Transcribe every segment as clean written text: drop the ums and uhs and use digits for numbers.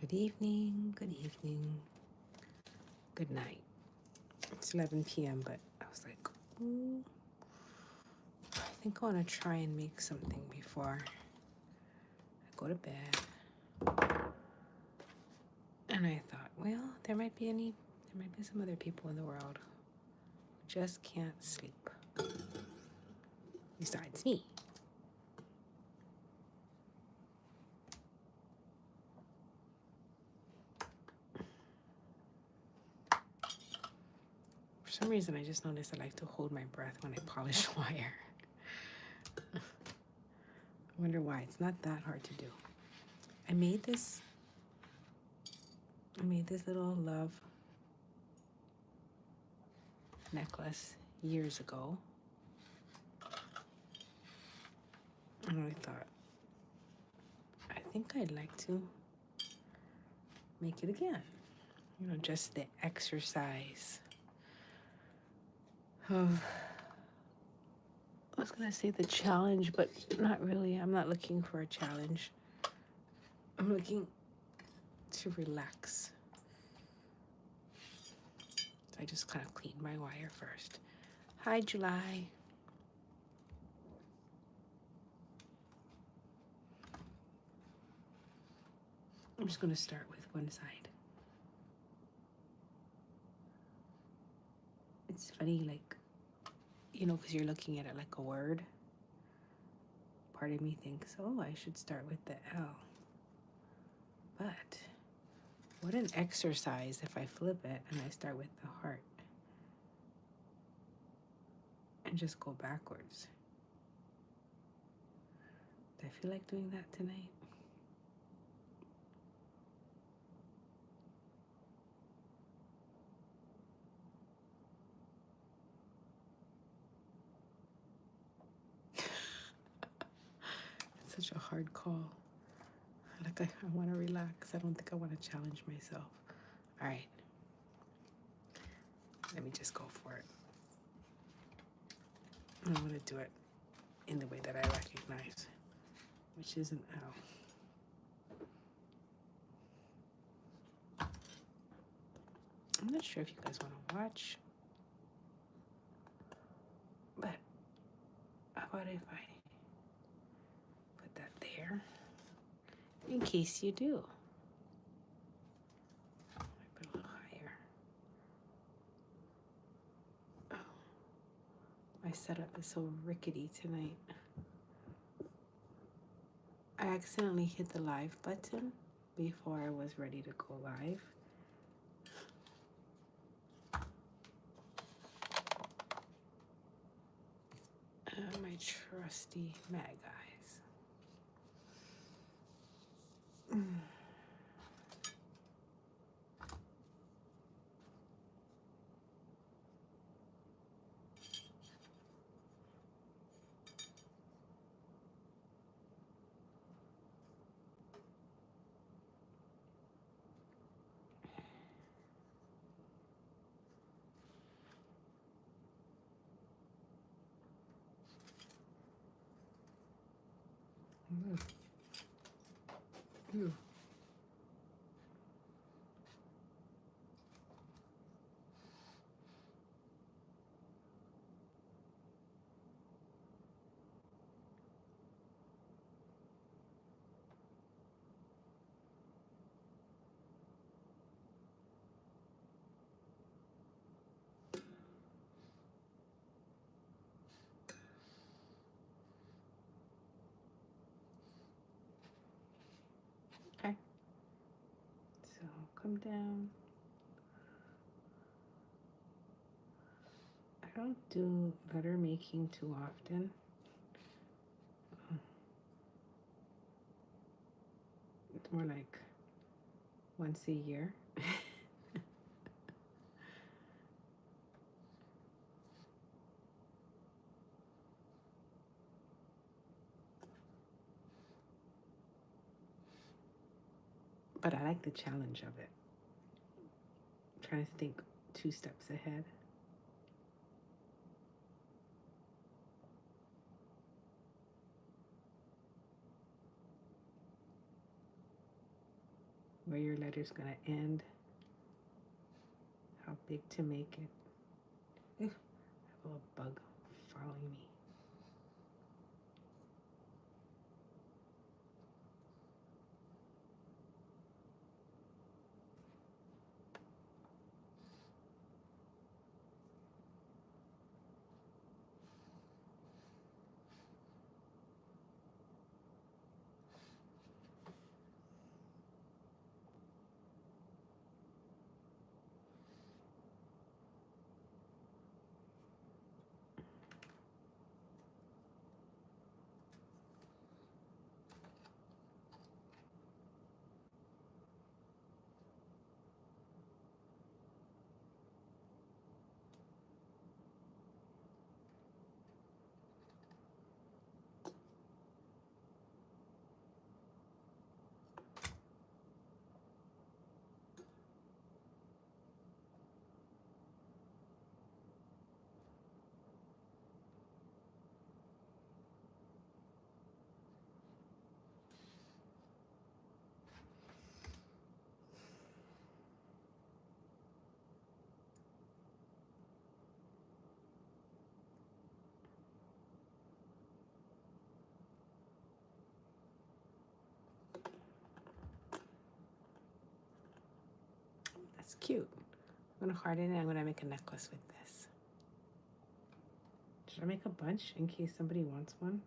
Good evening, good evening, good night. It's 11 p.m., but I was like, ooh, I think I want to try and make something before I go to bed. And I thought, well, there might be some other people in the world who just can't sleep. Besides me. For some reason, I just noticed I like to hold my breath when I polish wire. I wonder why. It's not that hard to do. I made this little love necklace years ago. And I thought, I think I'd like to make it again. You know, just the exercise of, I was going to say the challenge, but not really. I'm not looking for a challenge. I'm looking to relax. So I just kind of cleaned my wire first. Hi, July. I'm just going to start with one side. It's funny, like, you know, because you're looking at it like a word. Part of me thinks, oh, I should start with the L. But what an exercise if I flip it and I start with the heart and just go backwards. Do I feel like doing that tonight? It's such a hard call. Like I want to relax. I don't think I want to challenge myself. All right. Let me just go for it. I want to do it in the way that I recognize, which is an L. I'm not sure if you guys want to watch, but how about if I put that there in case you do? I put a little higher. Oh, my setup is so rickety tonight. I accidentally hit the live button before I was ready to go live. My trusty mag eyes. Ooh. Okay. So come down. I don't do letter making too often. It's more like once a year. But I like the challenge of it. I'm trying to think 2 steps ahead. where your letter's going to end, how big to make it. Ooh, I have a little bug following me. That's cute. I'm going to harden it. I'm going to make a necklace with this. Should I make a bunch in case somebody wants one?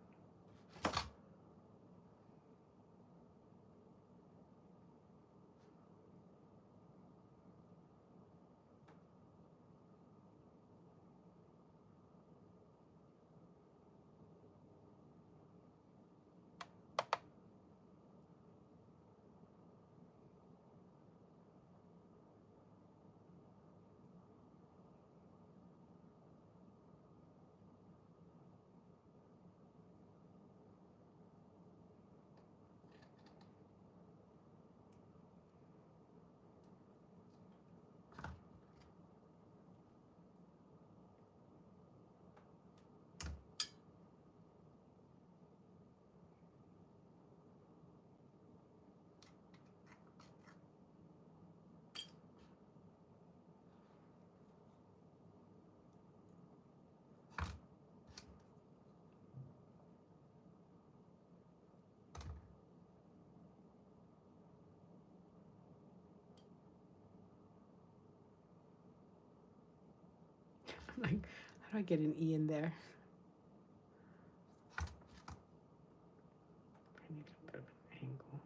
Like, how do I get an E in there? I need a bit of an angle.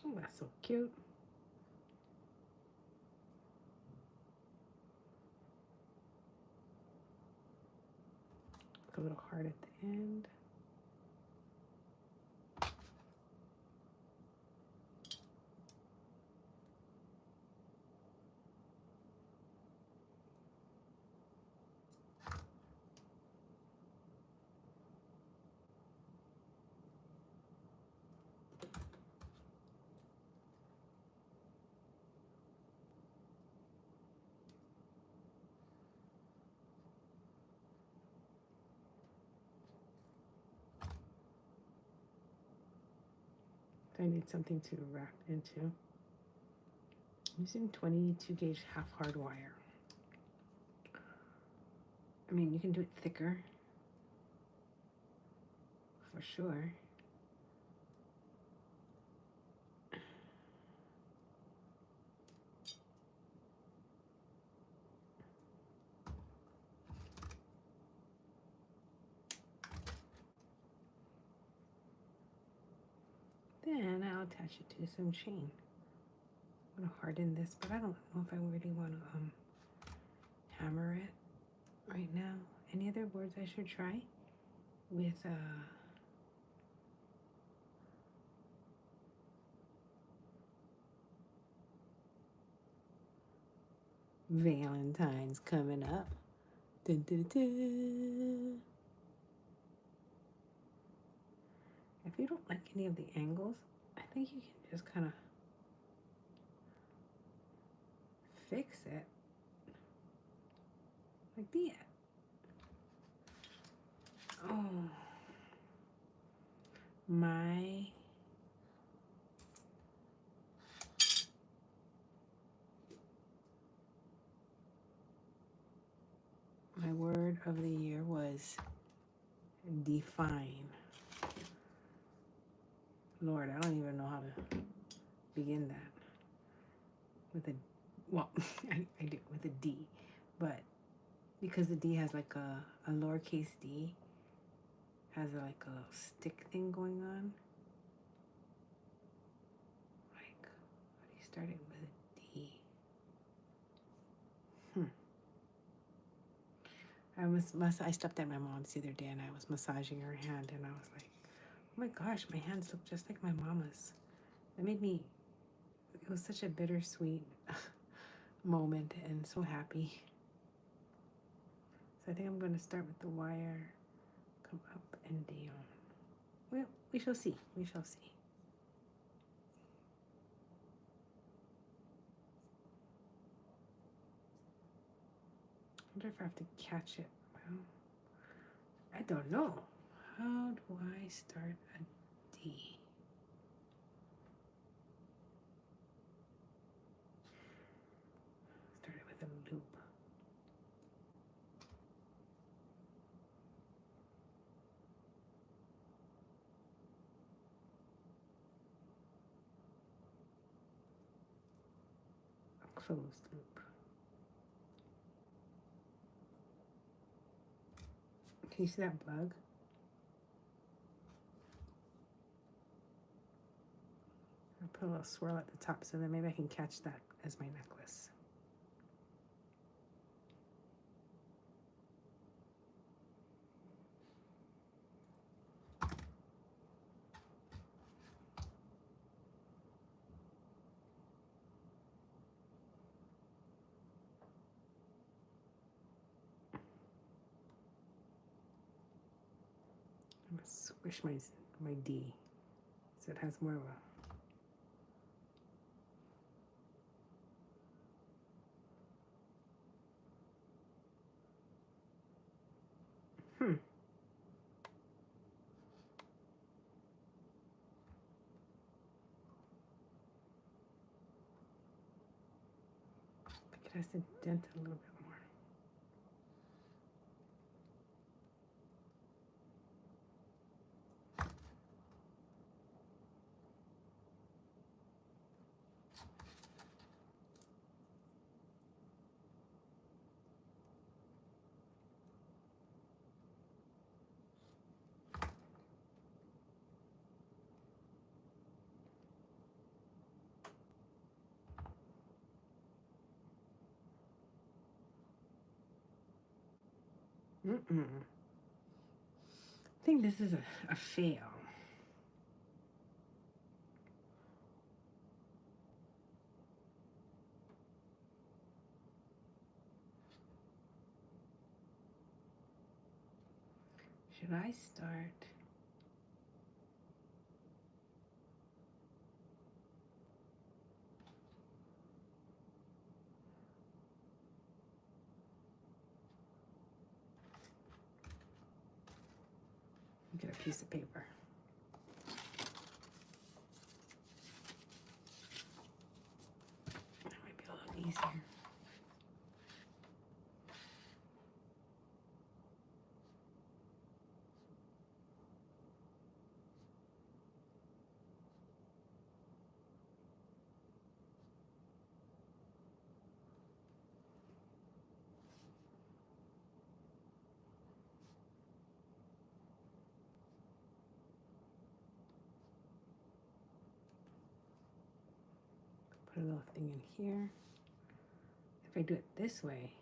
Oh, that's so cute. A little heart at the end. I need something to wrap into. I'm using 22 gauge half hard wire. I mean, you can do it thicker, for sure. Then I'll attach it to some chain. I'm gonna harden this, but I don't know if I really want to hammer it right now. Any other boards I should try with Valentine's coming up. Dun, dun, dun. If you don't like any of the angles, I think you can just kind of fix it like that. Oh, my word of the year was define. Lord, I don't even know how to begin that with a, well, I do with a D, but because the D has like a lowercase d, has like a little stick thing going on. Like, how do you start it with a D? I stopped at my mom's the other day and I was massaging her hand and I was like, oh my gosh, my hands look just like my mama's. It made me, it was such a bittersweet moment and so happy. So I think I'm going to start with the wire, come up and down. Well, we shall see. We shall see. I wonder if I have to catch it. Well, I don't know. How do I start a D? Start it with a loop. A closed loop. Can you see that bug? I'll put a little swirl at the top so then maybe I can catch that as my necklace. I'm gonna squish my D so it has more of a It has to dent a little bit more. I think this is a fail. Should I start? Get a piece of paper. That might be a little easier. Put a little thing in here. If I do it this way,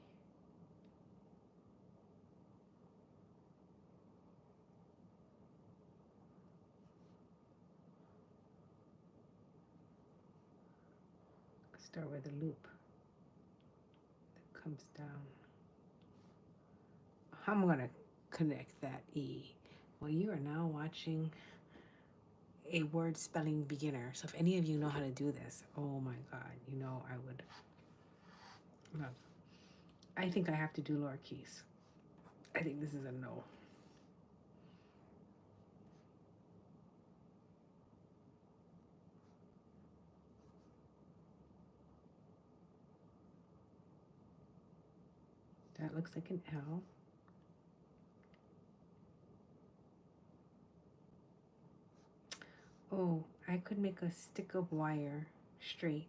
start with a loop. comes down. I'm gonna connect that E. Well, you are now watching a word spelling beginner. So if any of you know how to do this, oh my God, you know I would love. I think I have to do lowercase. I think this is a no. That looks like an L. Oh, I could make a stick of wire straight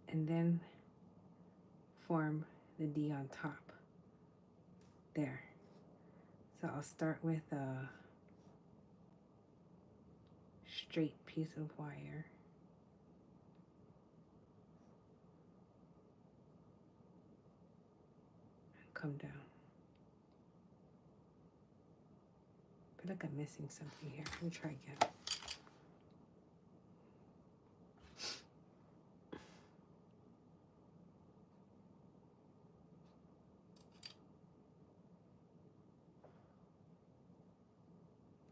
and then form the D on top. There. So I'll start with a straight piece of wire. And come down. I feel like I'm missing something here. Let me try again.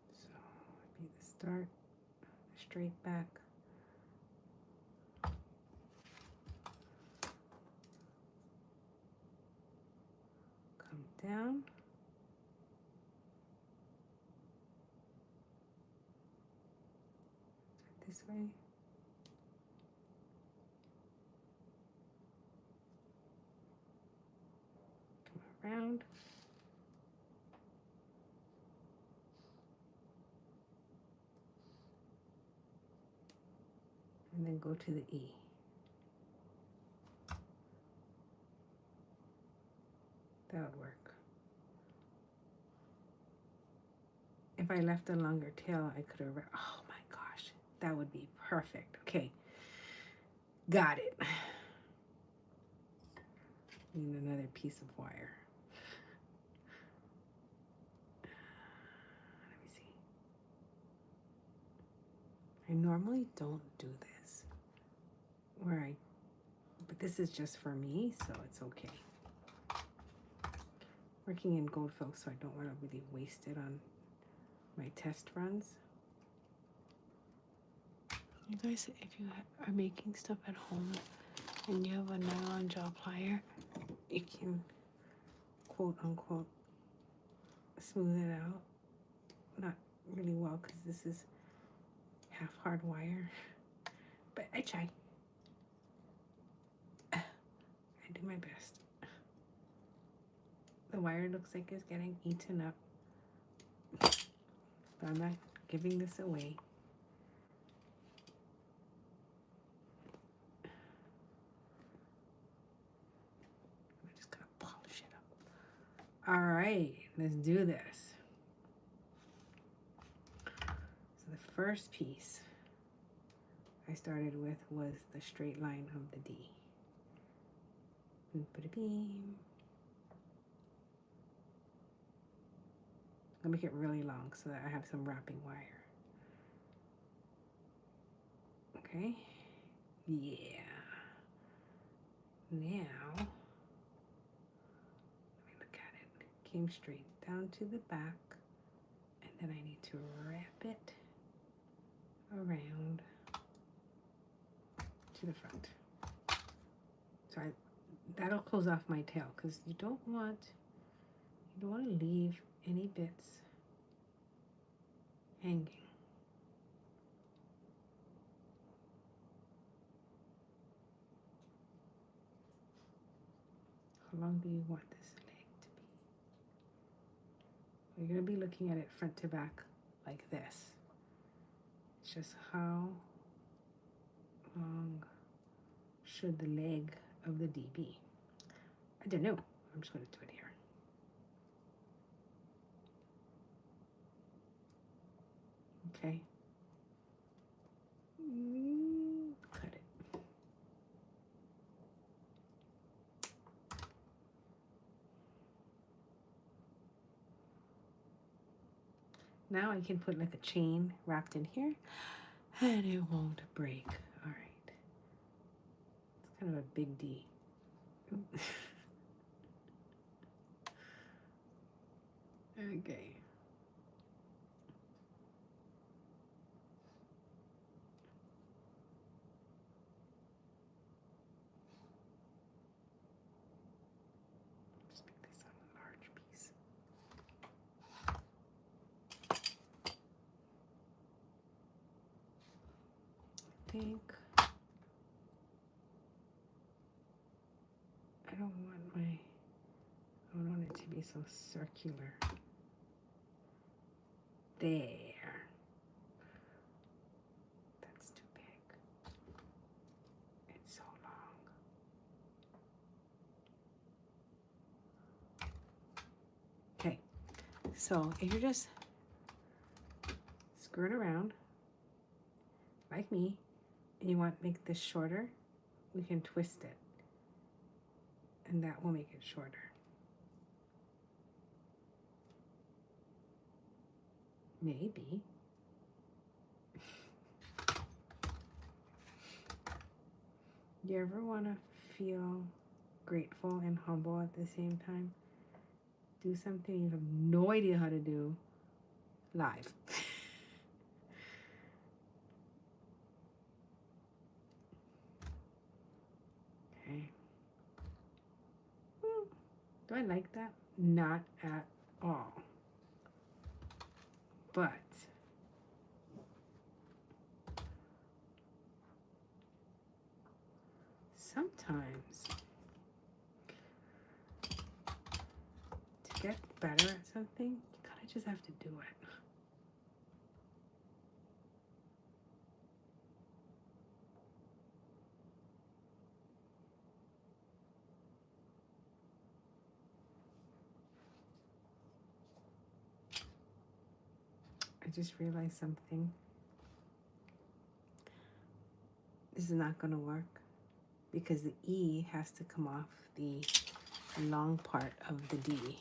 So be the start, straight back. Come down. This way. Come around. And then go to the E. That would work. If I left a longer tail, I could have, oh my gosh, that would be perfect. Okay, got it. Need another piece of wire. Let me see. I normally don't do this, but this is just for me, so it's okay. Working in gold foil, so I don't want to really waste it on my test runs. You guys, if you are making stuff at home and you have a nylon jaw plier, you can quote unquote smooth it out. Not really well because this is half hard wire, but I try. I do my best. The wire looks like it's getting eaten up, but I'm not giving this away. I'm just gonna polish it up. All right, let's do this. So the first piece I started with was the straight line of the D. Boom-ba-da-beam. I'll make it really long so that I have some wrapping wire. Okay. Yeah. Now, let me look at it. Came straight down to the back, and then I need to wrap it around to the front. So that'll close off my tail because you don't want to leave any bits hanging. How long do you want this leg to be? You're going to be looking at it front to back like this. It's just how long should the leg of the D be? I don't know. I'm just going to do it here. Okay. Cut it. Now I can put like a chain wrapped in here and it won't break. All right. Kind of a big D. Okay. Just make this on a large piece. I think I don't want it to be so circular. There. That's too big. It's so long. Okay, so if you're just screwing around like me and you want to make this shorter, we can twist it and that will make it shorter. Maybe. You ever want to feel grateful and humble at the same time? Do something you have no idea how to do live. Okay. Do I like that? Not at all. But sometimes to get better at something, you kind of just have to do it. I just realized something. This is not going to work because the E has to come off the long part of the D.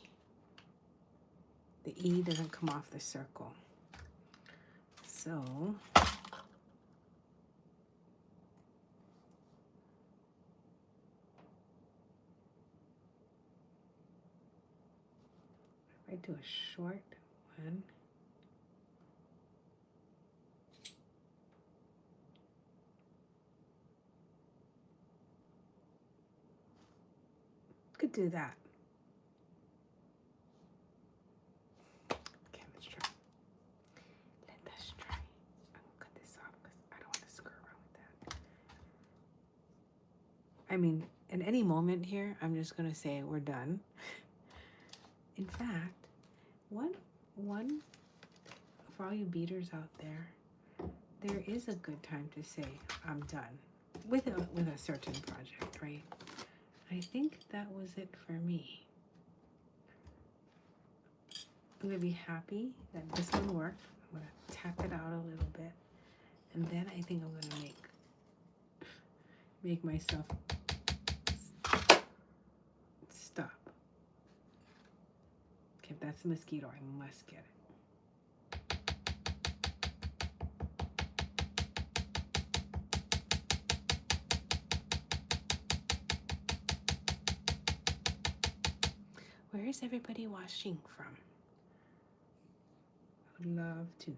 The E doesn't come off the circle. So if I do a short one, could do that. Okay, let's try. Let's try. I'm gonna cut this off because I don't want to screw around with that. I mean, at any moment here, I'm just gonna say we're done. In fact, one for all you beaders out there is a good time to say I'm done with a certain project, right? I think that was it for me. I'm gonna be happy that this one worked. I'm gonna tap it out a little bit, and then I think I'm gonna make myself stop. Okay, if that's a mosquito, I must get it. Where is everybody watching from? I would love to know.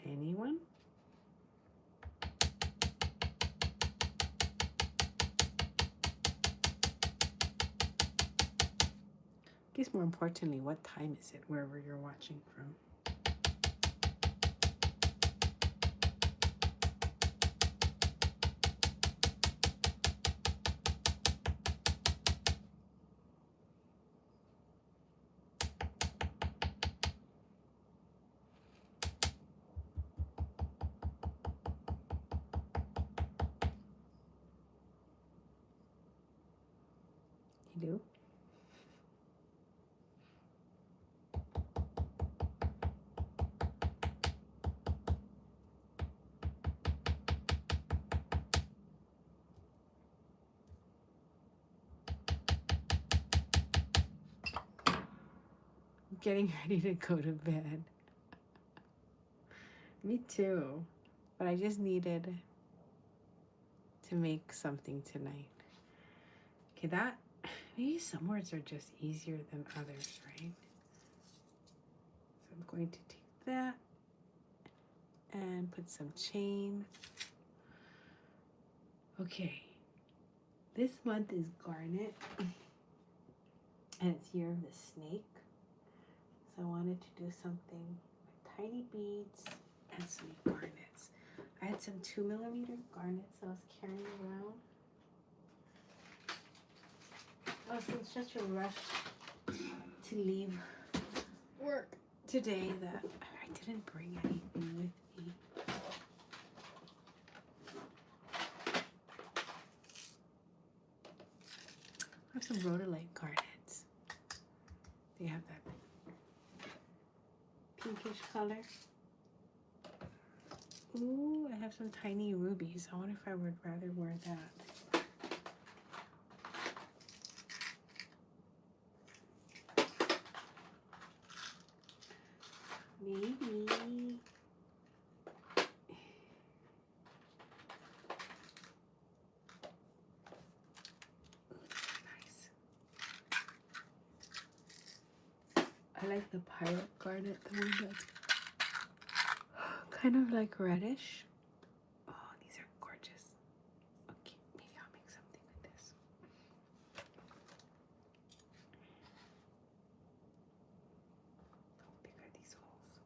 Anyone? I guess more importantly, what time is it wherever you're watching from? You do? getting ready to go to bed. Me too. But I just needed to make something tonight. Okay, that, maybe some words are just easier than others, right? So I'm going to take that and put some chain. Okay, this month is garnet, and it's year of the snake. So I wanted to do something with tiny beads and some garnets. I had some 2mm garnets I was carrying around. Oh, so it's such a rush to leave work today that I didn't bring anything with me. I have some rhodolite garnets. They have that pinkish color. Ooh, I have some tiny rubies. I wonder if I would rather wear that. Maybe. Nice. I like the pirate garnet, the one that's kind of like reddish. Oh, these are gorgeous. Okay, maybe I'll make something with this. How big are these holes?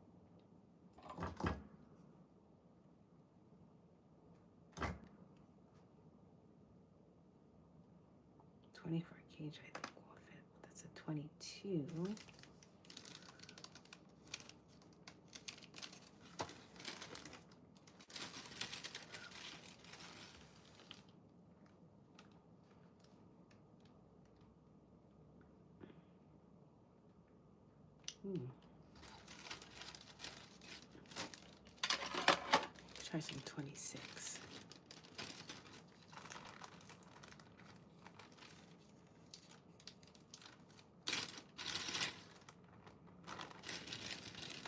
24 gauge, I think will fit. That's a 22. Try some 26.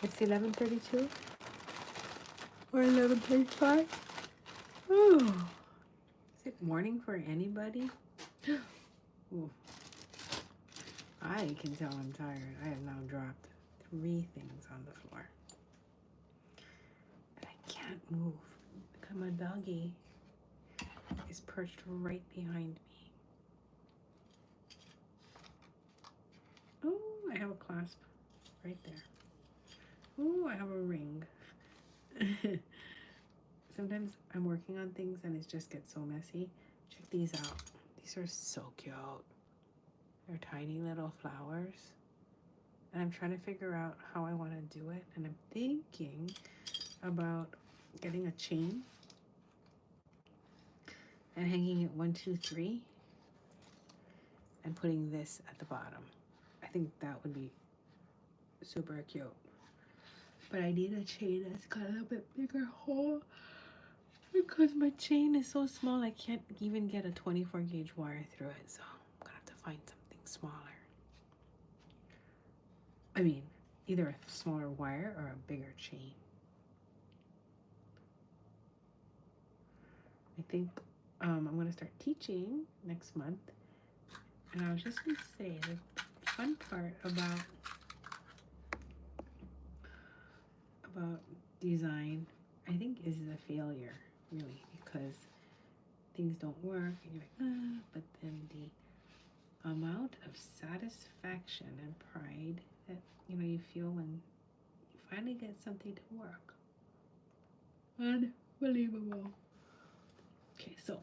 It's 11:32 or 11:35. Oh, is it morning for anybody? Ooh. I can tell I'm tired. I have now dropped 3 things on the floor. And I can't move because my doggy is perched right behind me. Oh, I have a clasp right there. Oh, I have a ring. Sometimes I'm working on things and it just gets so messy. Check these out. These are so cute. They're tiny little flowers. And I'm trying to figure out how I want to do it. And I'm thinking about getting a chain and hanging it 1, 2, 3 and putting this at the bottom. I think that would be super cute. But I need a chain that's got a little bit bigger hole because my chain is so small I can't even get a 24 gauge wire through it. So I'm gonna have to find something smaller. I mean, either a smaller wire or a bigger chain. I think I'm going to start teaching next month. And I was just going to say the fun part about design, I think, is the failure, really, because things don't work and you're like, but then the amount of satisfaction and pride that you feel when you finally get something to work. Unbelievable. Okay, so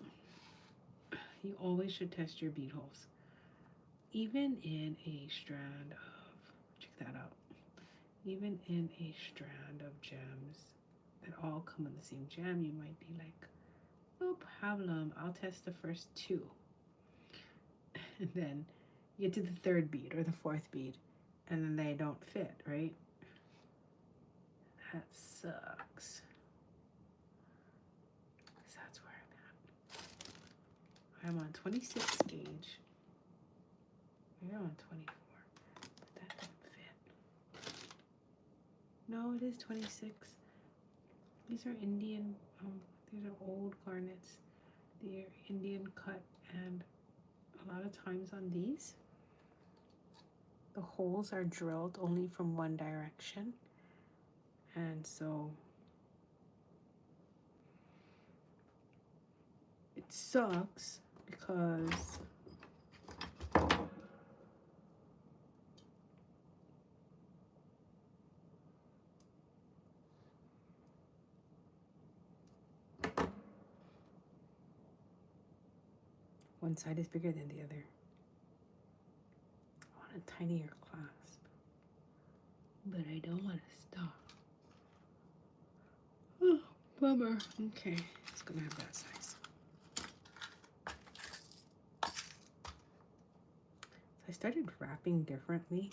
you always should test your bead holes. Even in a strand of, check that out, even in a strand of gems that all come in the same gem, you might be like, no problem, I'll test the first 2. And then you get to the 3rd bead or the 4th bead, and then they don't fit, right? That sucks. Because that's where I'm at. I'm on 26 gauge. Maybe I'm on 24, but that don't fit. No, it is 26. These are Indian, these are old garnets. They're Indian cut, and a lot of times on these, the holes are drilled only from one direction. And so it sucks because one side is bigger than the other. I want a tinier clasp, but I don't want to stop. Oh, bummer. Okay, it's gonna have that size. I started wrapping differently.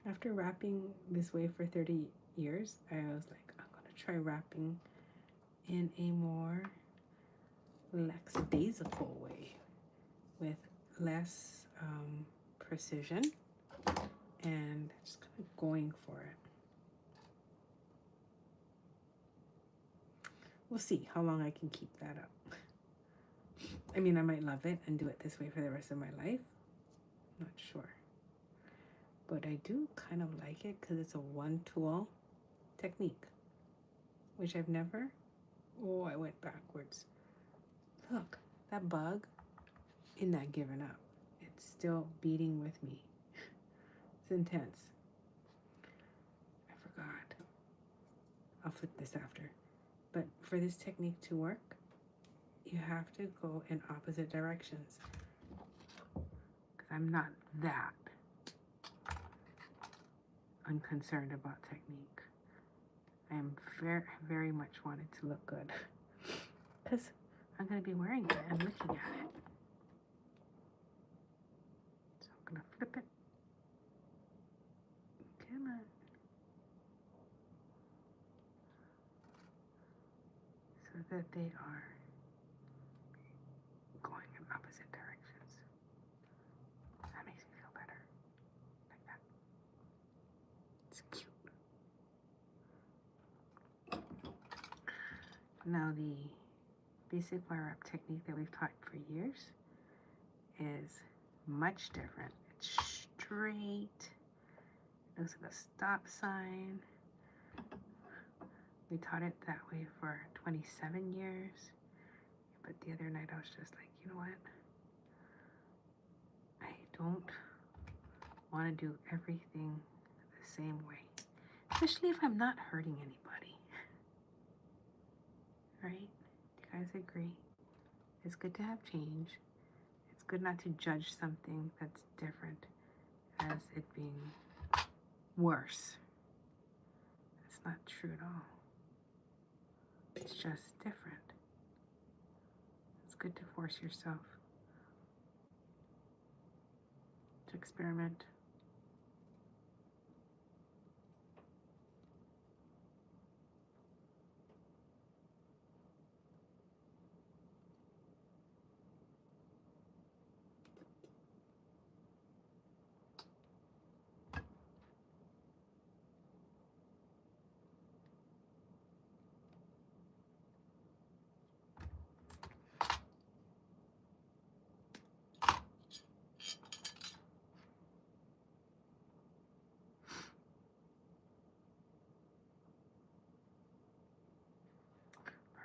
After wrapping this way for 30 years, I was like, I'm gonna try wrapping in a more lackadaisical way with less precision and just kind of going for it. We'll see how long I can keep that up. I mean, I might love it and do it this way for the rest of my life. Not sure. But I do kind of like it because it's a one tool technique, which I've never, oh, I went backwards. Look, that bug is not giving up. It's still beating with me. It's intense. I forgot. I'll flip this after. But for this technique to work, you have to go in opposite directions. Because I'm not that unconcerned about technique. I am very much want it to look good. Because I'm going to be wearing it and looking at it. So I'm going to flip it. Come on. So that they are going in opposite directions. That makes me feel better. Like that. It's cute. Now the basic wire wrap technique that we've taught for years is much different. It's straight. It looks like a stop sign. We taught it that way for 27 years. But the other night I was just like, you know what? I don't want to do everything the same way. Especially if I'm not hurting anybody. Right? Do you guys agree? It's good to have change. It's good not to judge something that's different as it being worse. It's not true at all. It's just different. It's good to force yourself to experiment.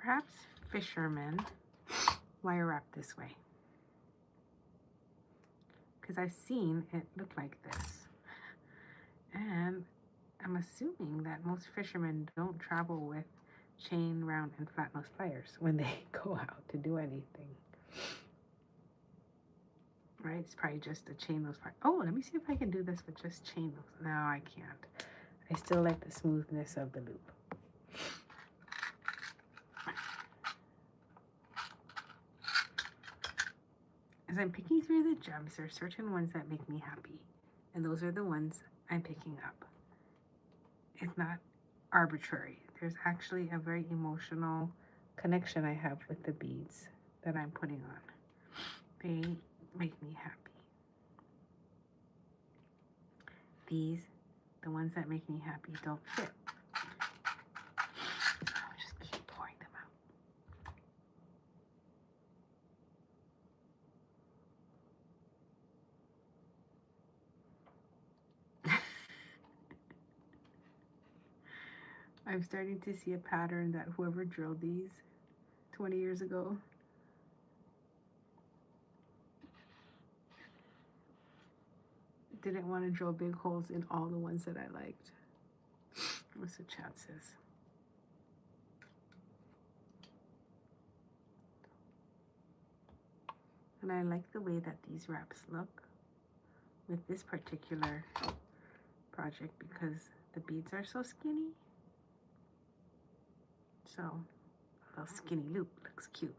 Perhaps fishermen wire wrap this way. Because I've seen it look like this. And I'm assuming that most fishermen don't travel with chain, round, and flat nose pliers when they go out to do anything. Right? It's probably just a chain nose plier. Oh, let me see if I can do this with just chain nose. No, I can't. I still like the smoothness of the loop. As I'm picking through the gems, there are certain ones that make me happy. And those are the ones I'm picking up. It's not arbitrary. There's actually a very emotional connection I have with the beads that I'm putting on. They make me happy. These, the ones that make me happy, don't fit. I'm starting to see a pattern that whoever drilled these 20 years ago didn't want to drill big holes in all the ones that I liked. What's the chat says? And I like the way that these wraps look with this particular project because the beads are so skinny. So a little skinny loop looks cute.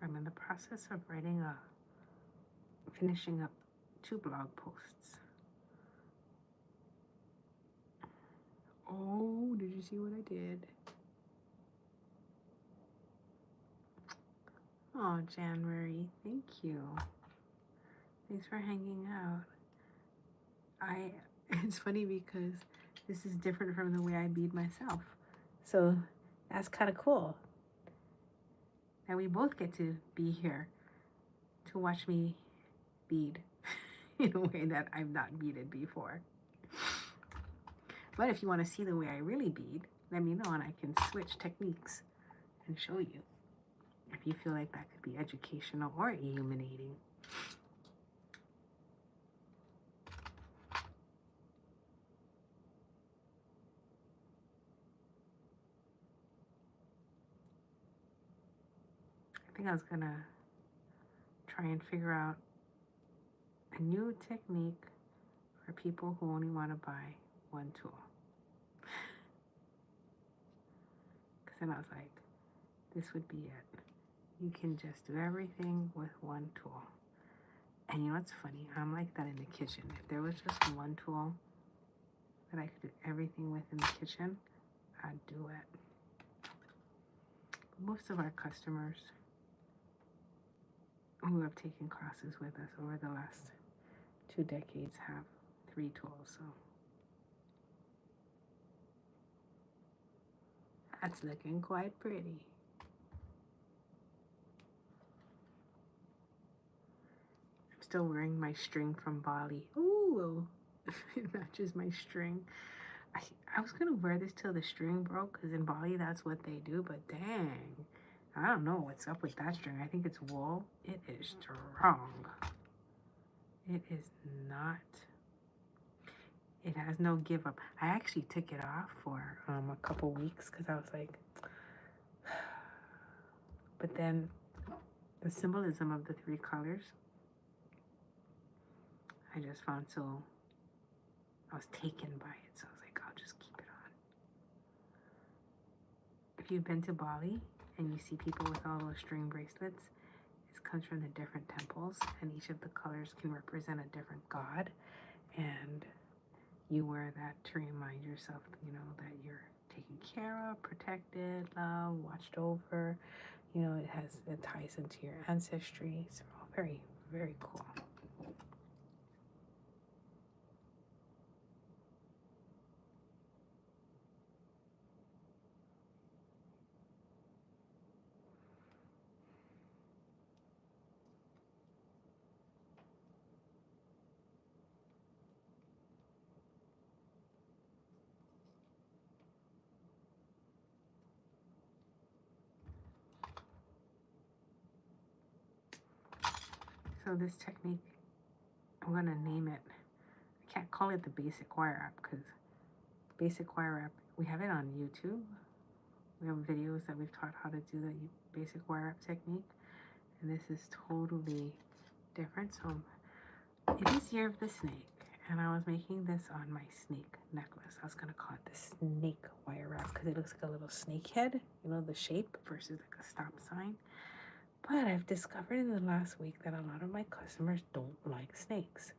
I'm in the process of finishing up 2 blog posts. Oh, did you see what I did? Oh, January, thank you. Thanks for hanging out. It's funny because this is different from the way I bead myself. So that's kind of cool. And we both get to be here to watch me bead in a way that I've not beaded before. But if you want to see the way I really bead, let me know and I can switch techniques and show you if you feel like that could be educational or illuminating. I think I was gonna try and figure out a new technique for people who only want to buy one tool. Because then I was like, this would be it. You can just do everything with one tool. And you know what's funny? I'm like that in the kitchen. If there was just one tool that I could do everything with in the kitchen, I'd do it. Most of our customers who have taken classes with us over the last 2 decades have 3 tools, so that's looking quite pretty. I'm still wearing my string from Bali. Ooh, it matches my string. I was gonna wear this till the string broke because in Bali that's what they do, but dang, I don't know what's up with that string. I think it's wool. It is strong. It is not. It has no give up. I actually took it off for a couple weeks because I was like, but then the symbolism of the 3 colors, I just found so, I was taken by it. So I was like, I'll just keep it on. If you've been to Bali and you see people with all those string bracelets, it comes from the different temples and each of the colors can represent a different god. And you wear that to remind yourself, you know, that you're taken care of, protected, loved, watched over. You know, it ties into your ancestry. So very, very cool. So this technique, I'm going to name it, I can't call it the basic wire wrap because basic wire wrap, we have it on YouTube. We have videos that we've taught how to do the basic wire wrap technique. And this is totally different. So it is Year of the Snake. And I was making this on my snake necklace. I was going to call it the snake wire wrap because it looks like a little snake head. You know, the shape versus like a stop sign. But I've discovered in the last week that a lot of my customers don't like snakes.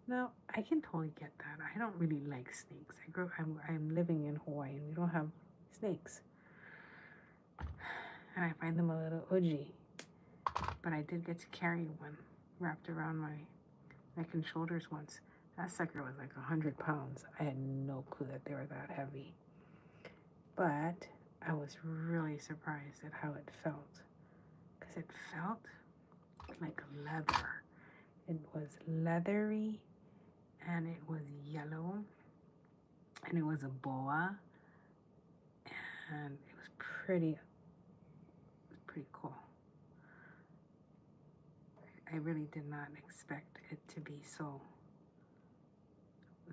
Now, I can totally get that. I don't really like snakes. I'm living in Hawaii and we don't have snakes. And I find them a little udgy. But I did get to carry one wrapped around my neck and shoulders once. That sucker was like 100 pounds. I had no clue that they were that heavy. But I was really surprised at how it felt. Because it felt like leather. It was leathery and it was yellow and it was a boa and it was pretty cool. I really did not expect it to be so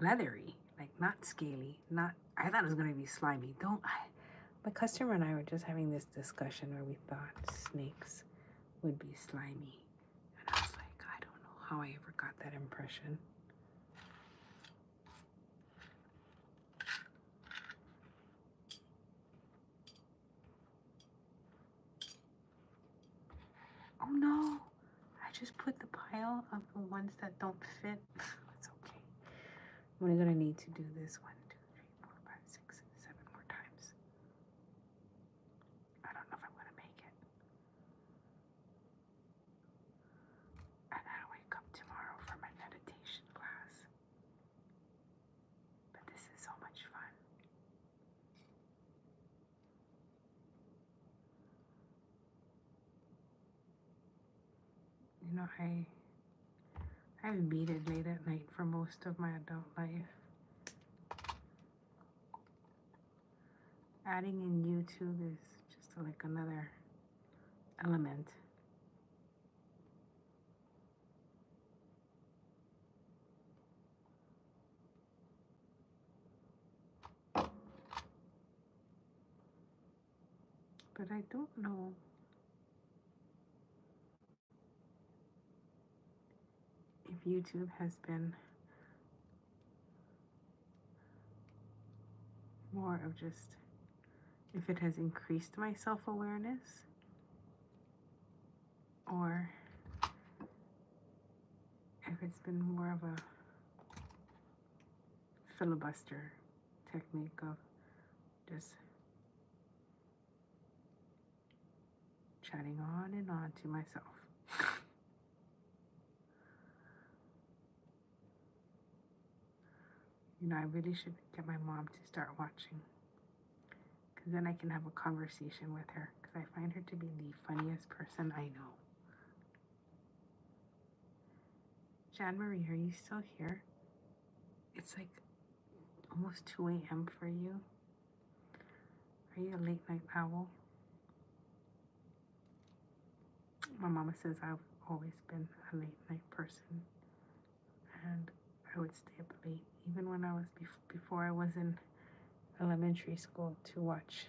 leathery, like not scaly, I thought it was going to be slimy. My customer and I were just having this discussion where we thought snakes would be slimy. And I was like, I don't know how I ever got that impression. Oh no, I just put the pile of the ones that don't fit. It's okay. I'm only gonna need to do this 1, 2, 3, 4, 5, 6, 7 more times. I don't know if I'm gonna make it. I gotta wake up tomorrow for my meditation class. But this is so much fun. You know, I've beaded late at night for most of my adult life. Adding in YouTube is just like another element. But I don't know if YouTube has been more of just, if it has increased my self-awareness or if it's been more of a filibuster technique of just chatting on and on to myself. You know, I really should get my mom to start watching, because then I can have a conversation with her, because I find her to be the funniest person I know. Jan Marie, are you still here? It's like almost 2 a.m. for you. Are you a late night owl? My mama says I've always been a late night person, and I would stay up late, even when I was before I was in elementary school, to watch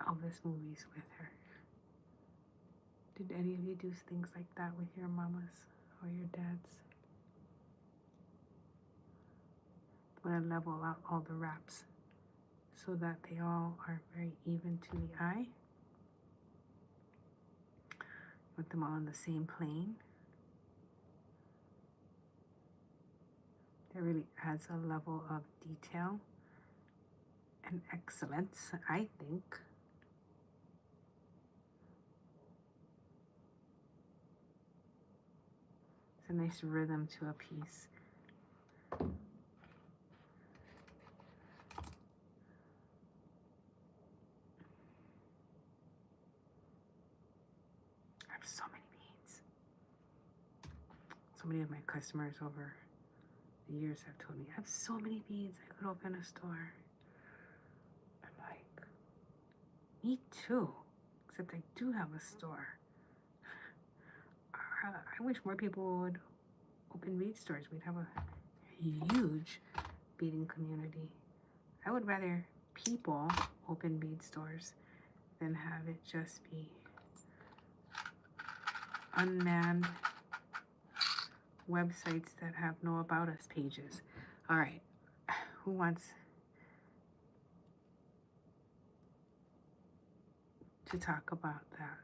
Elvis movies with her. Did any of you do things like that with your mamas or your dads? Want to level out all the wraps so that they all are very even to the eye. Put them all on the same plane. It really adds a level of detail and excellence, I think. It's a nice rhythm to a piece. I have so many beads. So many of my customers over the years have told me, I have so many beads, I could open a store. I'm like, me too, except I do have a store. I wish more people would open bead stores. We'd have a huge beading community. I would rather people open bead stores than have it just be unmanned websites that have no about us pages. All right, who wants to talk about that?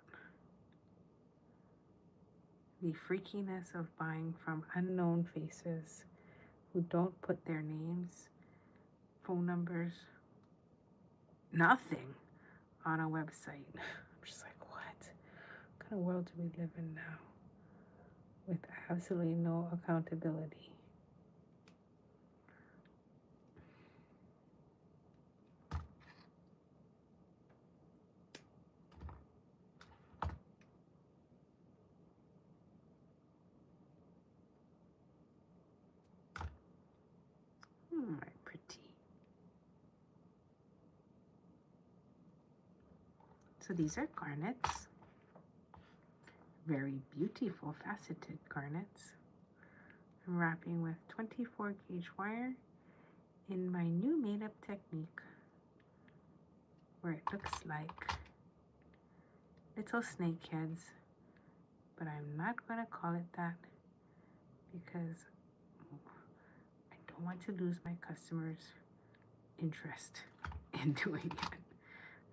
the freakiness of buying from unknown faces who don't put their names, phone numbers, nothing on a website. I'm just like, what kind of world do we live in now with absolutely no accountability? My pretty. So these are garnets, very beautiful faceted garnets. I'm wrapping with 24 gauge wire in my new made up technique where it looks like little snake heads, but I'm not going to call it that because I don't want to lose my customers' interest in doing it.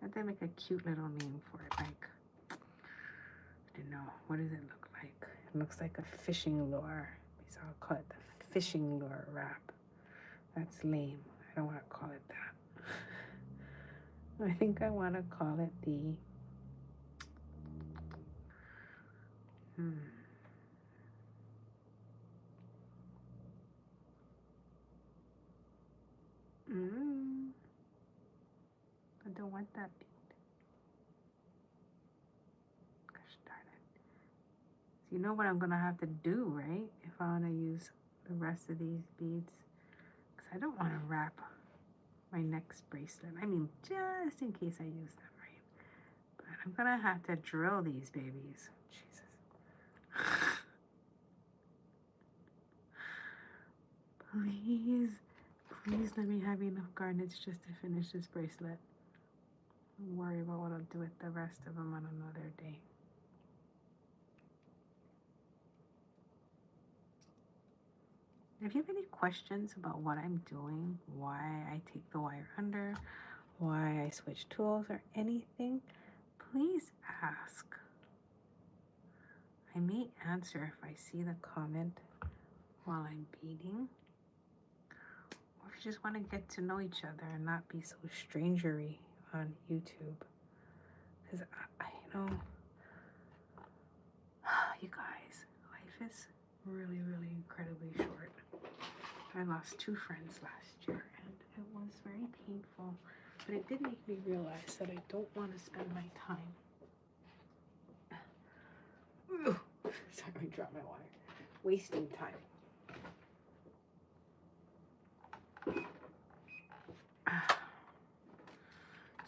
I have to make a cute little name for it, like, I don't know, what does it look like? It looks like a fishing lure, so I'll call it the fishing lure wrap. That's lame. I don't want to call it that. I think I want to call it the I don't want that bead. Gosh darn it. So you know what I'm going to have to do, right? If I want to use the rest of these beads. Because I don't want to wrap my next bracelet. I mean, just in case I use them, right? But I'm going to have to drill these babies. Jesus. Please let me have enough garnets just to finish this bracelet. Don't worry about what I'll do with the rest of them on another day. If you have any questions about what I'm doing, why I take the wire under, why I switch tools or anything, please ask. I may answer if I see the comment while I'm beading. Or if you just want to get to know each other and not be so strangery on YouTube. Because you know, you guys, life is really, really incredibly short. I lost 2 friends last year and it was very painful, but it did make me realize that I don't want to spend my time. Sorry, I dropped my wire. Wasting time.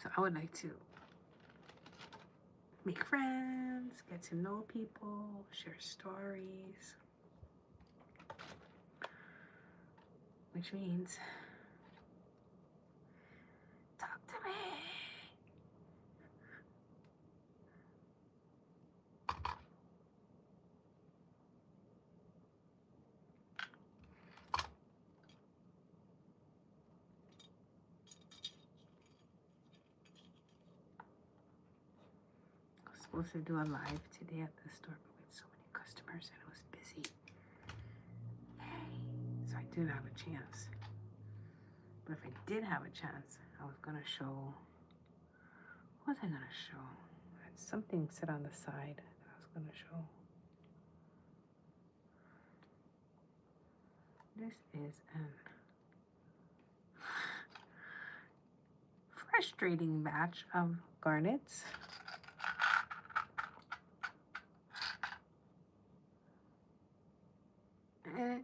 So I would like to make friends, get to know people, share stories. Which means, talk to me. 'Supposed to do a live today at the store, but with so many customers and it was busy. So I didn't have a chance. But if I did have a chance, I was gonna show. What was I gonna show? I had something set on the side that I was gonna show. This is an frustrating batch of garnets. Okay.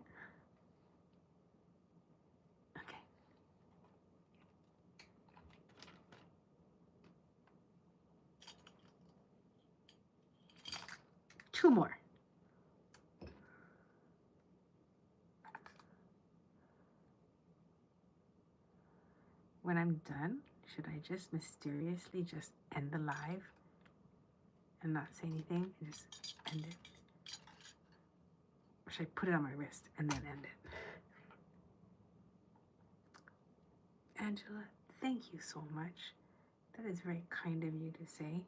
2 more. When I'm done, should I just mysteriously just end the live and not say anything and just end it? Or should I put it on my wrist and then end it? Angela, thank you so much. That is very kind of you to say.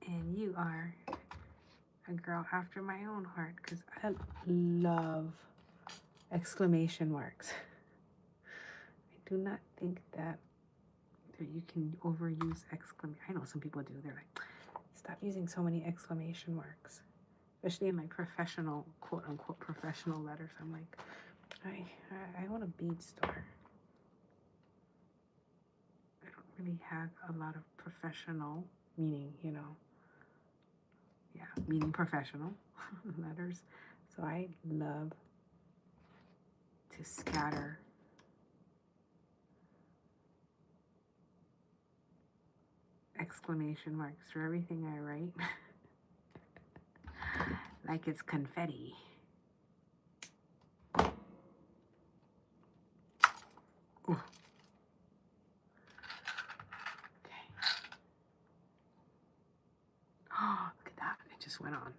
And you are a girl after my own heart, because I love exclamation marks. I do not think that you can overuse exclamation. I know some people do. They're like, stop using so many exclamation marks, especially in like professional, quote unquote, professional letters. I'm like, I want a bead store. I don't really have a lot of professional, meaning, you know, yeah, meaning professional letters. So I love to scatter exclamation marks for everything I write. Like it's confetti. Ooh. Okay. Oh, look at that. It just went on.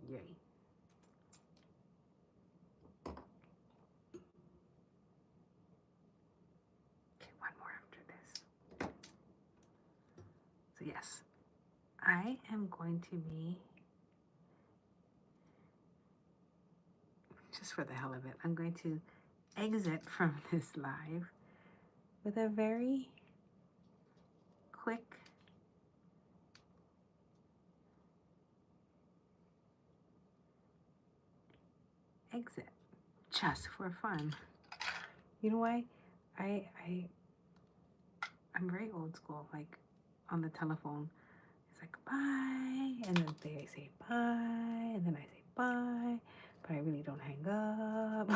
Yay. Okay, one more after this. So yes, I am going to be, just for the hell of it, I'm going to exit from this live with a very quick exit, just for fun. You know why? I'm very old school. Like on the telephone, it's like bye, and then they say bye, and then I say bye, but I really don't hang up. Do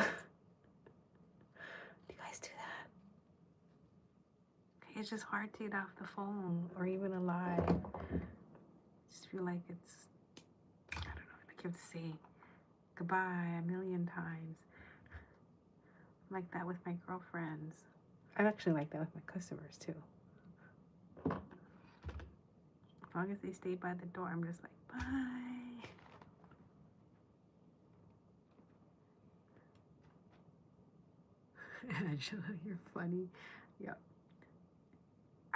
you guys do that? Okay, it's just hard to get off the phone or even alive. I just feel like it's, I don't know, like you have to say goodbye a million times. I'm like that with my girlfriends. I'm actually like that with my customers too. As long as they stay by the door, I'm just like, bye. Angela, you're funny. Yep.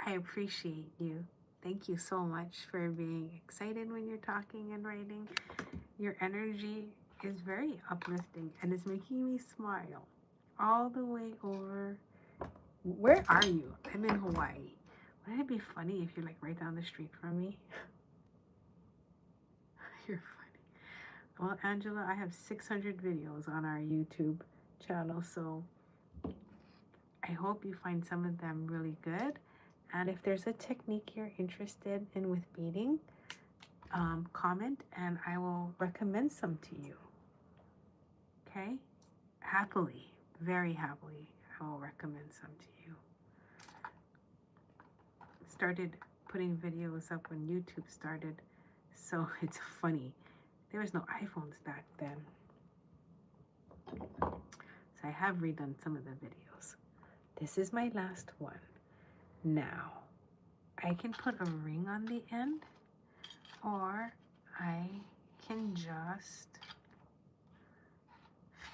I appreciate you. Thank you so much for being excited when you're talking and writing. Your energy is very uplifting and it's making me smile all the way over. Where are you? I'm in Hawaii. Wouldn't it be funny if you're like right down the street from me? You're funny. Well, Angela, I have 600 videos on our YouTube channel, so I hope you find some of them really good. And if there's a technique you're interested in with beading, comment and I will recommend some to you. Okay? Happily, very happily, I will recommend some to you. Started putting videos up when YouTube started, so it's funny. There was no iPhones back then. So I have redone some of the videos. This is my last one. Now, I can put a ring on the end, or I can just,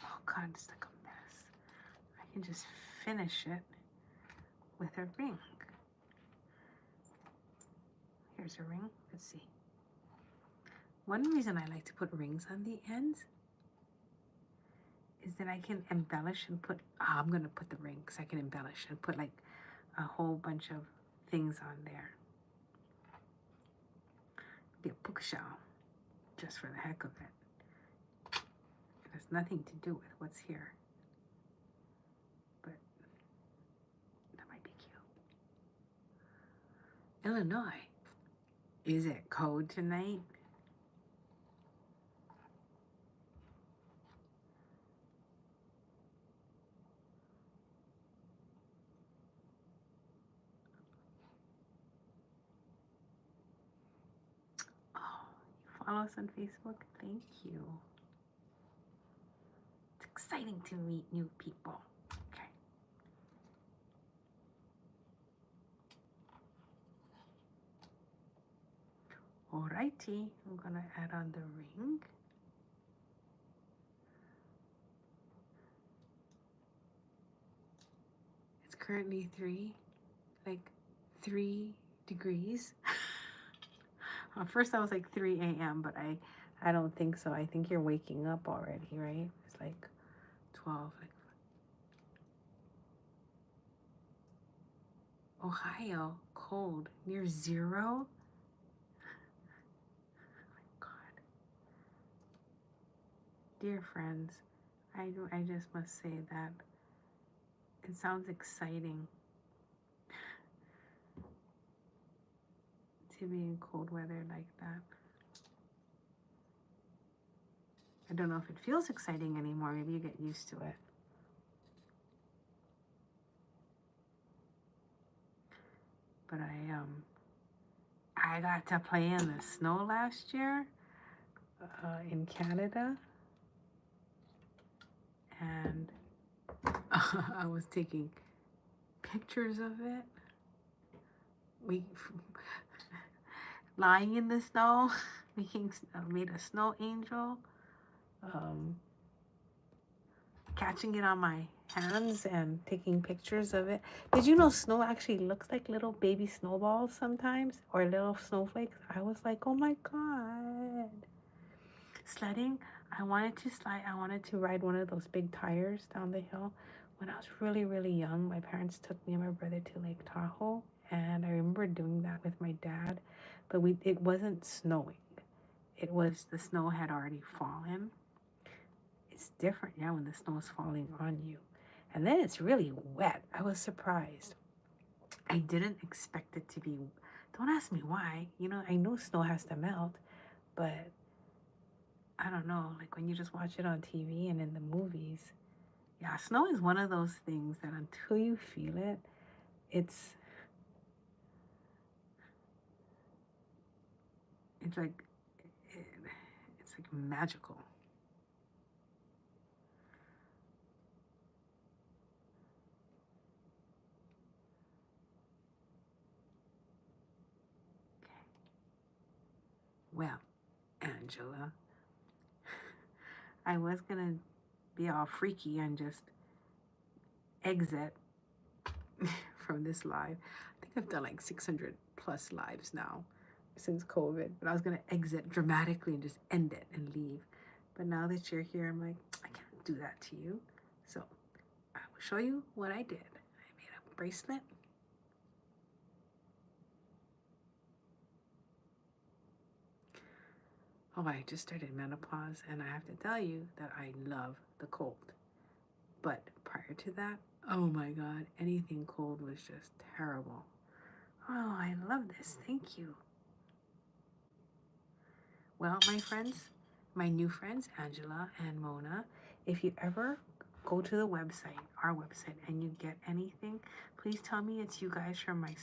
oh God, it's like a mess. I can just finish it with a ring. Here's a ring. Let's see. One reason I like to put rings on the ends is that I can embellish and put, I'm going to put the ring because I can embellish and put like a whole bunch of things on there. Be a puka shell, just for the heck of it. It has nothing to do with what's here. But that might be cute. Illinois. Is it cold tonight? Oh, you follow us on Facebook? Thank you. It's exciting to meet new people. Okay. Alrighty, I'm gonna add on the ring. It's currently 3 degrees. At first I was like 3 a.m., but I don't think so. I think you're waking up already, right? It's like 12. Like Ohio, cold, near 0. God, dear friends, I just must say that it sounds exciting to be in cold weather like that. I don't know if it feels exciting anymore. Maybe you get used to it. But I got to play in the snow last year in Canada, and I was taking pictures of it. We lying in the snow, made a snow angel, catching it on my hands and taking pictures of it. Did you know snow actually looks like little baby snowballs sometimes, or little snowflakes? I was like, oh my God. Sledding, I wanted to slide. I wanted to ride one of those big tires down the hill. When I was really, really young, my parents took me and my brother to Lake Tahoe, and I remember doing that with my dad, but it wasn't snowing. It was, the snow had already fallen. It's different, yeah, when the snow is falling on you. And then it's really wet. I was surprised. I didn't expect it to be, don't ask me why. You know, I know snow has to melt, but I don't know, like when you just watch it on TV and in the movies. Yeah, snow is one of those things that until you feel it, it's like, it's like magical. Okay. Well, Angela, I was gonna be all freaky and just exit from this live. I think I've done like 600 plus lives now since COVID, but I was gonna exit dramatically and just end it and leave. But now that you're here, I'm like, I can't do that to you. So I will show you what I did. I made a bracelet. Oh, I just started menopause, and I have to tell you that I love the cold. But prior to that, oh my God, anything cold was just terrible. Oh, I love this. Thank you. Well, my friends, my new friends, Angela and Mona, if you ever go to the website, our website, and you get anything, please tell me it's you guys from my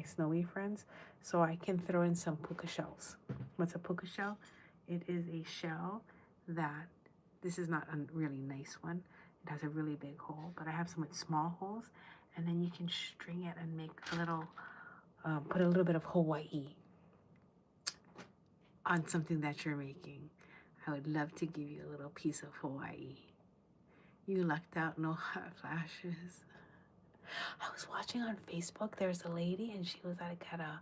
snowy friends, so I can throw in some puka shells. What's a puka shell? It is a shell that, this is not a really nice one. It has a really big hole, but I have some with small holes, and then you can string it and make a little, put a little bit of Hawaii on something that you're making. I would love to give you a little piece of Hawaii. You lucked out, no hot flashes. I was watching on Facebook, there's a lady and she was like at a,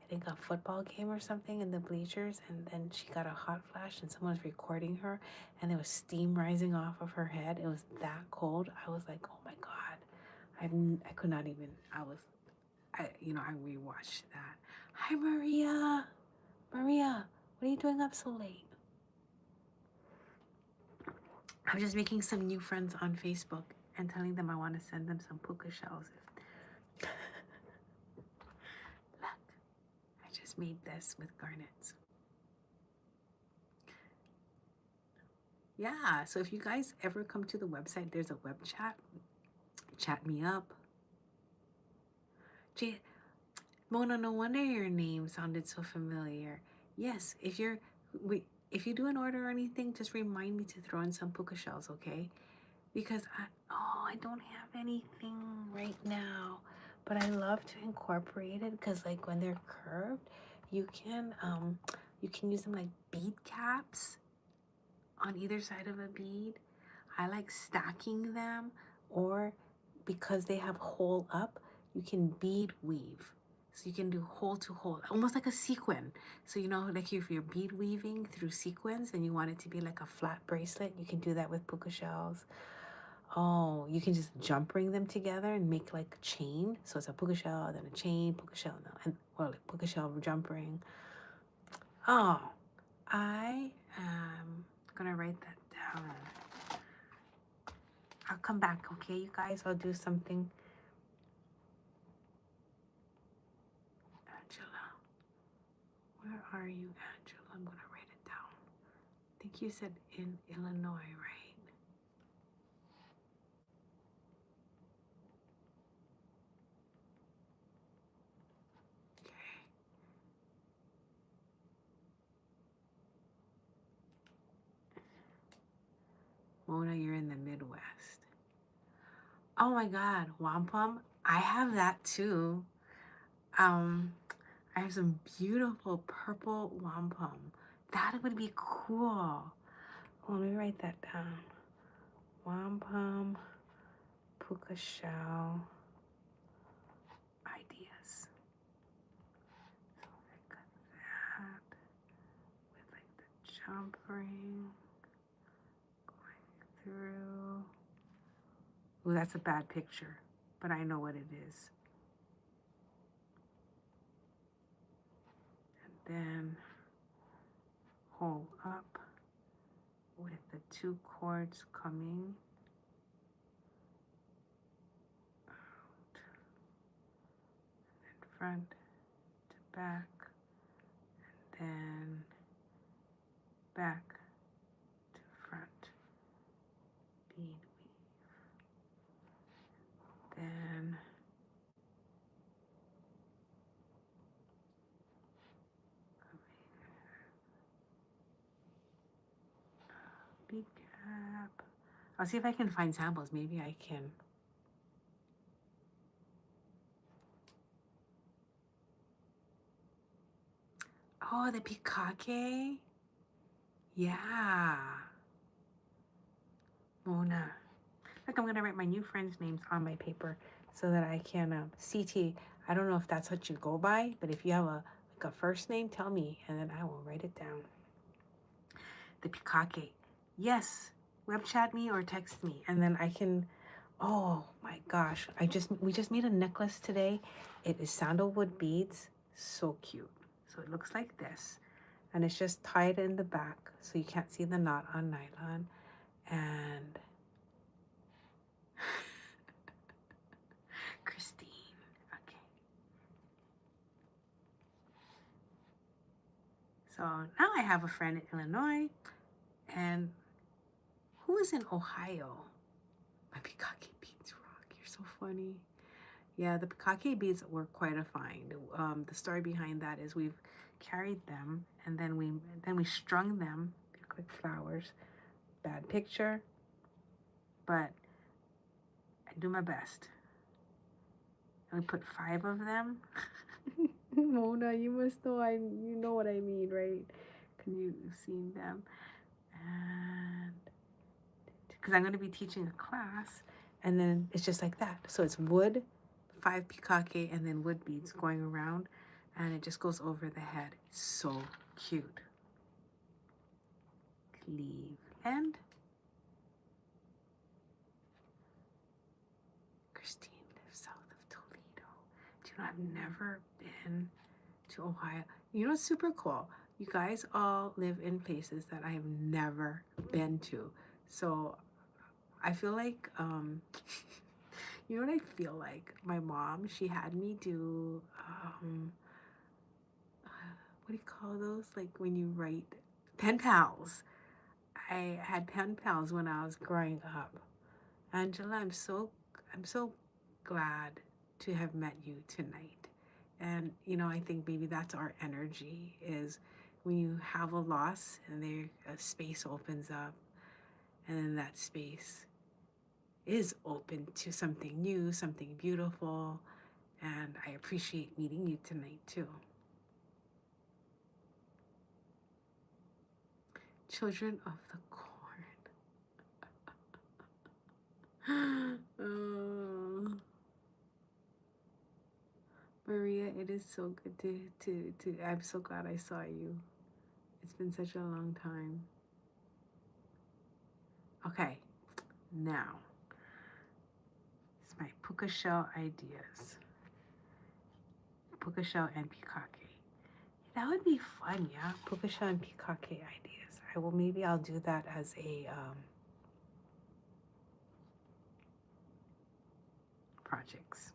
I think a football game or something in the bleachers, and then she got a hot flash and someone was recording her and there was steam rising off of her head. It was that cold. I was like, oh my God. I could not even, I rewatched that. Hi, Maria. Maria, what are you doing up so late? I'm just making some new friends on Facebook and telling them I want to send them some puka shells. Look, I just made this with garnets. Yeah, so if you guys ever come to the website, there's a web chat. Chat me up. Mona, no wonder your name sounded so familiar. Yes, if you do an order or anything, just remind me to throw in some puka shells, okay? Because I don't have anything right now, but I love to incorporate it because like when they're curved, you can use them like bead caps on either side of a bead. I like stacking them, or because they have hole up, you can bead weave. So you can do hole to hole, almost like a sequin. So you know, like if you're bead weaving through sequins and you want it to be like a flat bracelet, you can do that with puka shells. Oh, you can just jump ring them together and make like a chain. So it's a puka shell, then a chain, puka shell, and well, like puka shell jump ring. Oh, I am gonna write that down. I'll come back, okay, you guys? I'll do something. Angela, where are you, Angela? I'm gonna write it down. I think you said in Illinois, right? Okay. Mona, you're in the Midwest. Oh my God, wampum. I have that too. I have some beautiful purple wampum. That would be cool. Oh, let me write that down. Wampum, puka shell, ideas. So I got that with like the jump ring going through. Oh, that's a bad picture, but I know what it is. And then hold up with the 2 cords coming out, and front to back, and then back to front, bead weave, then bead cap. I'll see if I can find samples. Maybe I can. Oh, the pikake. Yeah. Mona. Look, I'm going to write my new friends' names on my paper so that I can CT. I don't know if that's what you go by, but if you have like a first name, tell me, and then I will write it down. The pikake. Yes. Web chat me or text me, and then I can. Oh my gosh! We just made a necklace today. It is sandalwood beads. So cute. So it looks like this, and it's just tied in the back, so you can't see the knot on nylon. And Christine. Okay. So now I have a friend in Illinois, and who is in Ohio? My pikake beads rock. You're so funny. Yeah, the pikake beads were quite a find. The story behind that is we've carried them, and then we strung them. They look like flowers. Bad picture, but I do my best. And we put 5 of them. Mona, you must know you know what I mean, right? Can you see them? And because I'm going to be teaching a class, and then it's just like that. So it's wood, 5 pikake, and then wood beads going around, and it just goes over the head. So cute. Cleveland. Christine lives south of Toledo. Do you know, I've never been to Ohio. You know what's super cool? You guys all live in places that I have never been to. So I feel like, you know what I feel like? My mom, she had me do, what do you call those? Like when you write pen pals. I had pen pals when I was growing up. Angela, I'm so glad to have met you tonight. And you know, I think maybe that's our energy, is when you have a loss and there a space opens up, and then that space is open to something new, something beautiful, and I appreciate meeting you tonight too. Children of the Corn. Maria, it is so good to I'm so glad I saw you. It's been such a long time. Okay, now it's my puka shell ideas. Puka shell and pikake. That would be fun, yeah. Puka shell and pikake ideas. Maybe I'll do that as a projects.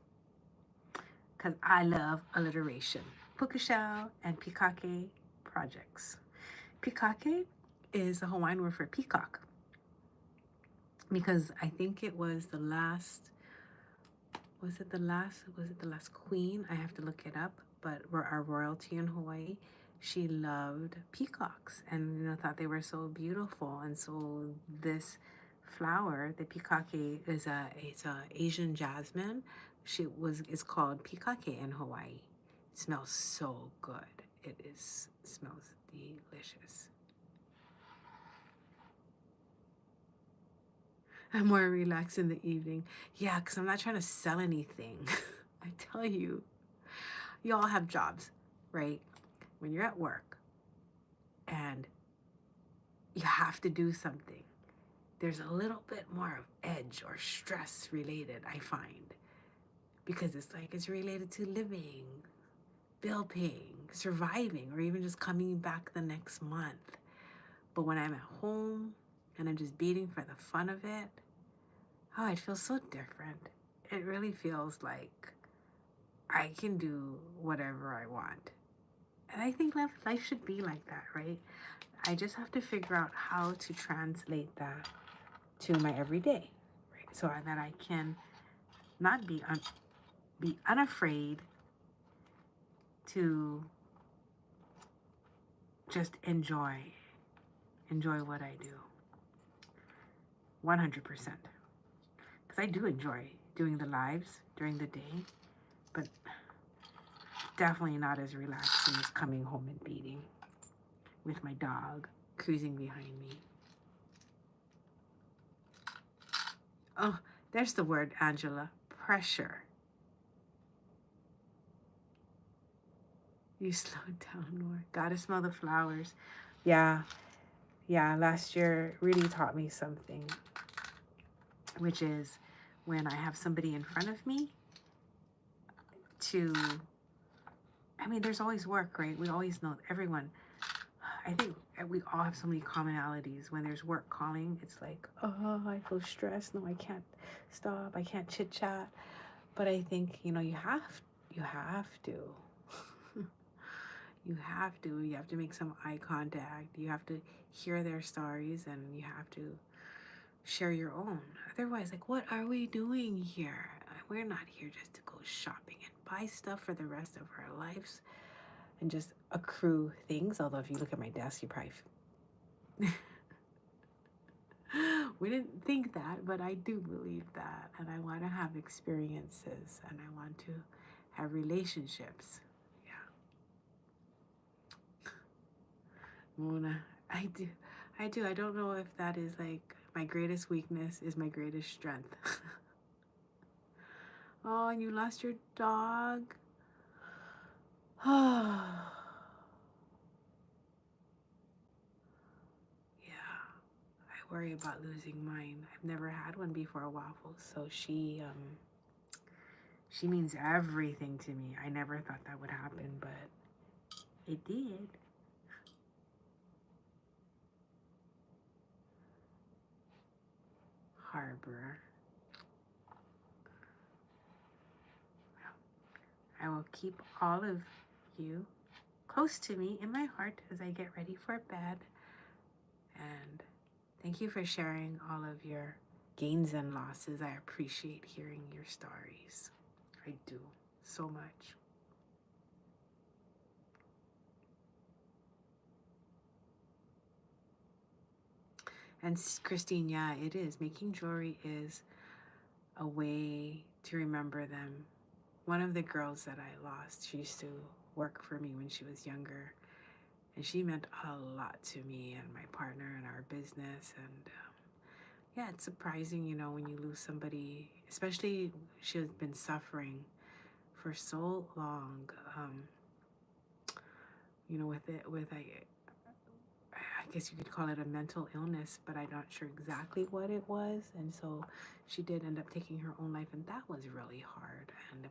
Because I love alliteration. Puka shell and pikake projects. Pikake is the Hawaiian word for peacock. Because I think it was the last, was it the last queen? I have to look it up. But our royalty in Hawaii, she loved peacocks and thought they were so beautiful. And so this flower, the pikake, it's a Asian jasmine. It's called pikake in Hawaii. It smells so good. Smells delicious. I'm more relaxed in the evening. Yeah, because I'm not trying to sell anything. I tell you, you all have jobs, right? When you're at work and you have to do something, there's a little bit more of edge or stress related, I find. Because it's related to living, bill paying, surviving, or even just coming back the next month. But when I'm at home and I'm just beading for the fun of it, oh, it feels so different. It really feels like I can do whatever I want. And I think life should be like that, right? I just have to figure out how to translate that to my everyday, right? So that I can not be unafraid to just enjoy what I do. 100%. Because I do enjoy doing the lives during the day, but definitely not as relaxing as coming home and beading with my dog cruising behind me. Oh, there's the word, Angela. Pressure. You slowed down more. Gotta smell the flowers. Yeah, last year really taught me something, which is when I have somebody in front of me there's always work, right? We always know everyone. I think we all have so many commonalities. When there's work calling, it's like, oh, I feel stressed. No, I can't stop. I can't chit chat. But I think, you have to. You have to make some eye contact. You have to hear their stories and you have to share your own. Otherwise, what are we doing here? We're not here just to go shopping and buy stuff for the rest of our lives and just accrue things. Although if you look at my desk, you probably we didn't think that, but I do believe that. And I want to have experiences and I want to have relationships. Yeah. Mona, I do. I don't know if that is my greatest weakness is my greatest strength. Oh, and you lost your dog? Oh. Yeah. I worry about losing mine. I've never had one before, Waffle. So she means everything to me. I never thought that would happen, but it did. Harbor. I will keep all of you close to me in my heart as I get ready for bed. And thank you for sharing all of your gains and losses. I appreciate hearing your stories. I do so much. And Christine, yeah, it is. Making jewelry is a way to remember them. One of the girls that I lost, she used to work for me when she was younger. And she meant a lot to me and my partner and our business. And yeah, it's surprising, when you lose somebody, especially she has been suffering for so long. You know, I guess you could call it a mental illness, but I'm not sure exactly what it was. And so she did end up taking her own life, and that was really hard. And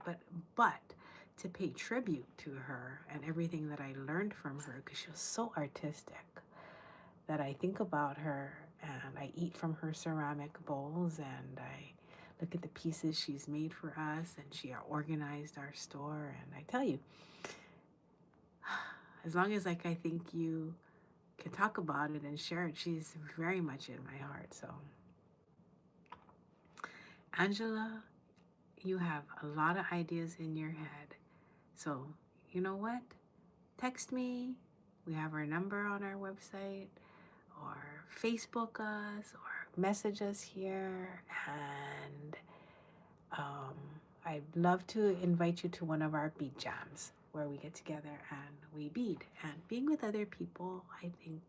but to pay tribute to her and everything that I learned from her, because she was so artistic, that I think about her and I eat from her ceramic bowls and I look at the pieces she's made for us, and she organized our store. And I tell you, as long as like I think you can talk about it and share it, she's very much in my heart. So Angela, you have a lot of ideas in your head. So you know what? Text me. We have our number on our website, or Facebook us, or message us here. And I'd love to invite you to one of our bead jams where we get together and we bead. And being with other people, I think,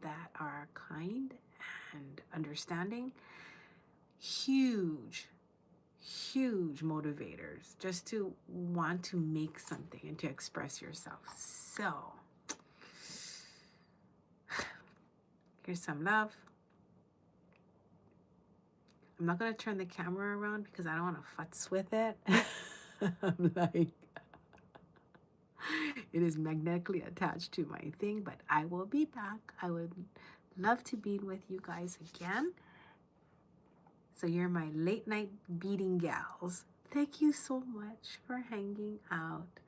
that are kind and understanding, huge, huge motivators just to want to make something and to express yourself. So here's some love. I'm not going to turn the camera around because I don't want to futz with it. I'm like, it is magnetically attached to my thing, but I will be back. I would love to be with you guys again. So you're my late night beading gals. Thank you so much for hanging out.